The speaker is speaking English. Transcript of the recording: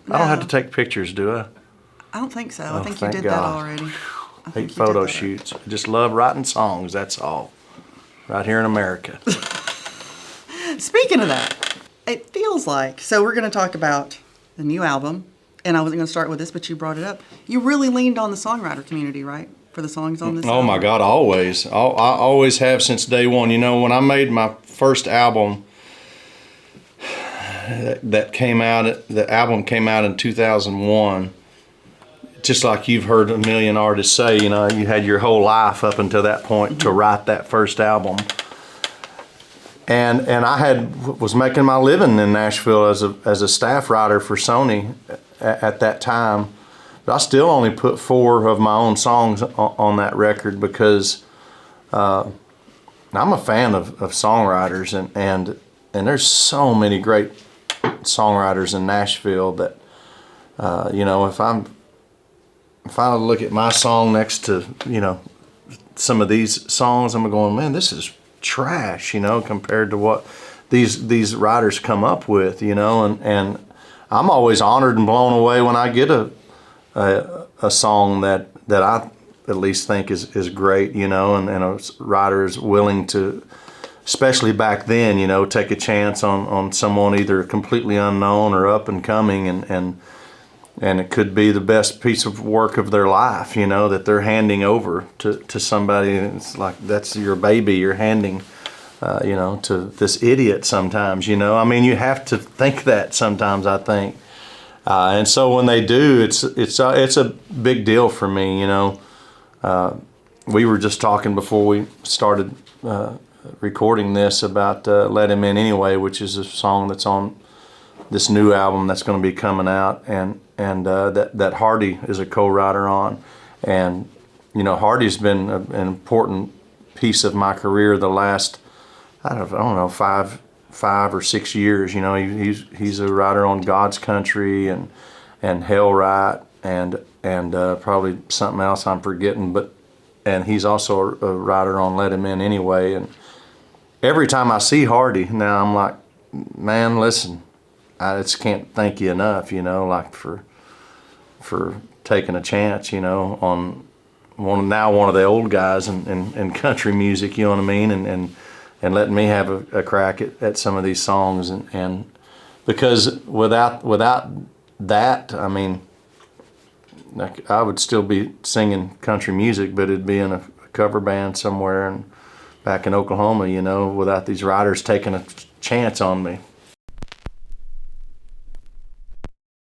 I don't have to take pictures, do I? I don't think so. Oh, I think you thank did God. that already. I Hate think you photo did that. shoots. I just love writing songs, that's all. Right here in America. Speaking of that, it feels like, so we're going to talk about the new album, and I wasn't going to start with this, but you brought it up. You really leaned on the songwriter community, right? For the songs on this Oh album? my God, always. I always have since day one. You know, when I made my first album, the album came out in 2001. Just like you've heard a million artists say, you know, you had your whole life up until that point to write that first album. And I was making my living in Nashville as a staff writer for Sony at that time. But I still only put 4 of my own songs on that record because I'm a fan of songwriters, and there's so many great songwriters in Nashville that you know, if I look at my song next to, you know, some of these songs, I'm going, man, this is trash, you know, compared to what these writers come up with, you know, and I'm always honored and blown away when I get a song that I at least think is great, you know, and a writer is willing to, especially back then, you know, take a chance on someone either completely unknown or up and coming, and it could be the best piece of work of their life, you know, that they're handing over to somebody. It's like, that's your baby you're handing, you know, to this idiot sometimes, you know. I mean, you have to think that sometimes, I think. And so when they do, it's a big deal for me, you know. We were just talking before we started recording this about Let Him In Anyway, which is a song that's on this new album that's going to be coming out, and that Hardy is a co-writer on. And you know, Hardy's been an important piece of my career the last, I don't know, 5 or 6 years. You know, he's a writer on God's Country and Hell Right and probably something else I'm forgetting, and he's also a writer on Let Him In Anyway. And every time I see Hardy now, I'm like, man, listen, I just can't thank you enough, you know, like for taking a chance, you know, on one of the old guys in country music, you know what I mean, and letting me have a crack at some of these songs, and because without that, I mean, like, I would still be singing country music, but it'd be in a cover band somewhere and back in Oklahoma, you know, without these writers taking a chance on me